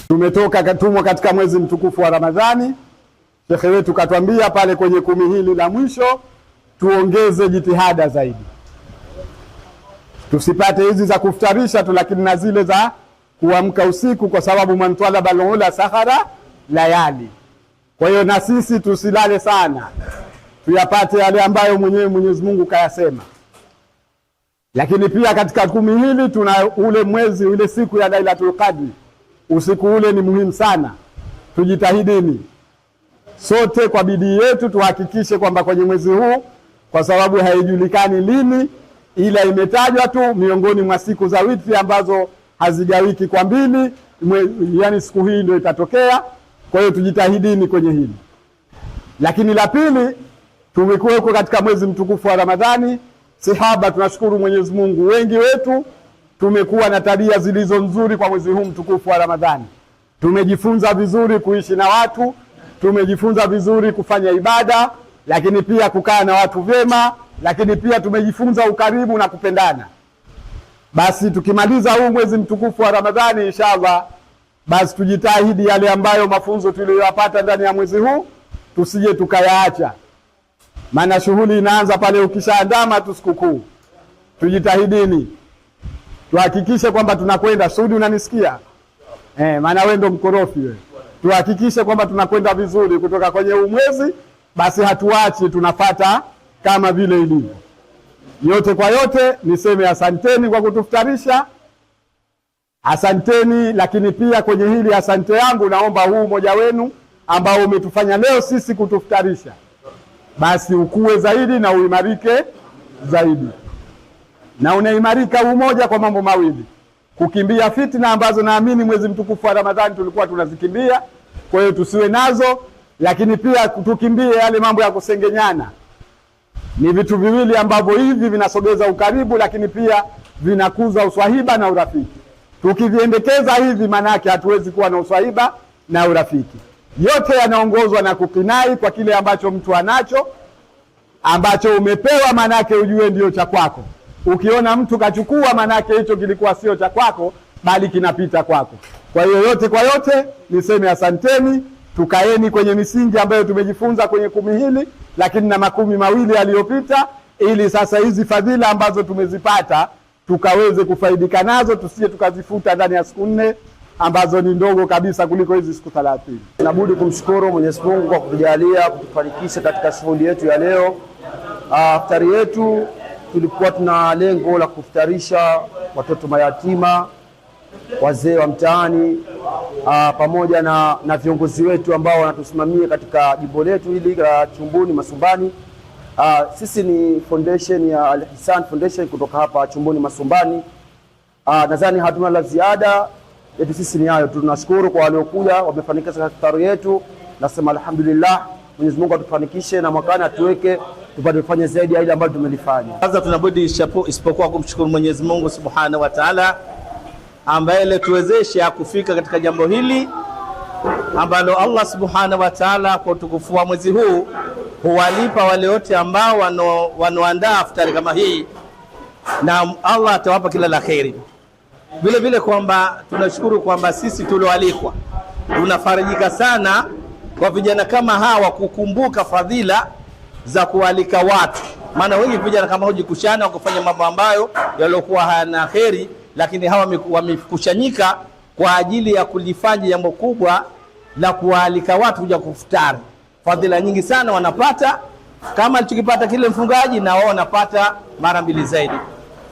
Tumo katika mwezi mtukufu wa Ramadhani. Shekhe wetu katuambia pale kwenye 10 hili la mwisho tuongeze jitihada zaidi, tusipate hizi za kufutarisha tu, lakini na zile za kuamka usiku, kwa sababu man talaba al-ula sahara layali. Kwa hiyo na sisi tusilale sana, tuyapate yale ambayo Mwenyezi Mungu kayasema. Lakini pia katika 10 hili tuna ule mwezi, ile siku ya Lailatul Qadri. Usiku ule ni muhimu sana, tujitahidini sote kwa bidii yetu tuhakikishe kwamba kwenye mwezi huu, kwa sababu haijulikani lini, ila imetajwa tu miongoni mwa siku za witri ambazo hazigawiki kwa 2, yani siku hii ndio itatokea. Kwa hiyo tujitahidini kwenye hili. Lakini la pili, tumekuwa katika mwezi mtukufu wa Ramadhani. Sihaba, tunashukuru Mwenyezi Mungu, wengi wetu tumekuwa na tabia zilizo nzuri kwa mwezi huu mtukufu wa Ramadhani. Tumejifunza vizuri kuishi na watu, tumejifunza vizuri kufanya ibada, lakini pia kukaa na watu vyema, lakini pia tumejifunza ukarimu na kupendana. Basi tukimaliza huu mwezi mtukufu wa Ramadhani inshallah, basi tujitahidi yale ambayo mafunzo tuliyopata ndani ya mwezi huu tusije tukayaacha. Maana shughuli inaanza pale ukishaandama tu sikukuu. Tujitahidini, tuhakikishe kwamba tunakwenda. Sudi, unanisikia? Maana wewe ndo mkorofi wewe. Tuhakikishe kwamba tunakwenda vizuri kutoka kwenye mwezi, basi hatuachi, tunafata kama vile ilivyo. Yote kwa yote niseme asanteni kwa kutufutarisha. Asanteni, lakini pia kwenye hili asante yangu naomba huu mmoja wenu ambao umetufanya leo sisi kutufutarisha, basi ukue zaidi na uimarike zaidi. Na unaimarika umoja kwa mambo mawili: kukimbia fitna ambazo naamini mwezi mtukufu wa Ramadhani tulikuwa tunazikimbia, kwa hiyo tusiwe nazo, lakini pia tukimbie yale mambo ya kusengenyana. Ni vitu viwili ambavyo hivi vinasogeza ukaribu, lakini pia vinakuza uswahiba na urafiki. Tukiviendekeza hivi, manake hatuwezi kuwa na uswahiba na urafiki. Yote yanaongozwa na kukinai kwa kile ambacho mtu anacho, ambacho umepewa, manake ujue ndio cha kwako. Ukiona mtu kachukua, manake hicho kilikuwa sio cha kwako, bali kinapita kwako. Kwa hiyo yote kwa yote niseme asanteni. Tukaeni kwenye misingi ambayo tumejifunza kwenye 10 hili, lakini na 12 yaliyopita, ili sasa hizi fadhila ambazo tumezipata tukaweze kufaidika nazo, tusije tukazifuta ndani ya siku 4 ambazo ni ndogo kabisa kuliko hizi siku 30. Tunabudi kumshukuru Mwenyezi Mungu kwa kutujalia kutufanikisha katika shughuli yetu ya leo. Iftari yetu tulikuwa tuna lengo la kufutarisha watoto mayatima, wazee wa mtaani, pamoja na viongozi wetu ambao wanatusimamia katika jimbo letu hili la Chumbuni Masumbani. Sisi ni foundation ya Al-Ihsan Foundation kutoka hapa Chumbuni Masumbani. Nadhani hatuna la ziada, yetu sisi ni hayo. Tunashukuru kwa waliokuja wamefanikisha iftari yetu. Nasema alhamdulillah, Mwenyezi Mungu atufanikishe na mwakani atuweke tupate kufanya zaidi ya ile ambayo tumelifanya. Sasa tunabudi isipokuwa kumshukuru Mwenyezi Mungu Subhanahu wa Ta'ala ambaye letuwezesha kufika katika jambo hili ambalo Allah Subhanahu wa Ta'ala kwa utukufu wa mwezi huu huwalipa wale wote ambao wanoandaa iftari kama hii, na Allah atawapa kila la kheri. Vile vile kwamba tunashukuru kwamba sisi tulioalikwa tunafarijika sana kwa vijana kama hawa kukumbuka fadhila za kualika watu. Maana wengi vijana kama hujikushana kufanya mambo ambayo yaliokuwa hayana kheri, lakini hawa wamekushanyika kwa ajili ya kulifanya jambo kubwa la kualika watu kuja kufutari. Fadhila nyingi sana wanapata, kama alichokipata kile mfungaji na wao wanapata mara 2 zaidi.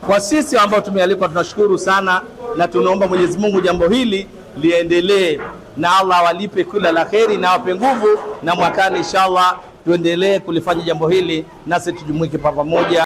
Kwa sisi ambao tumealikwa tunashukuru sana, na tunaomba Mwenyezi Mungu jambo hili liendelee, na Allah awalipe kila la kheri na awape nguvu, na mwakani inshallah tuendelee kulifanya jambo hili, nasi tujumuike pamoja.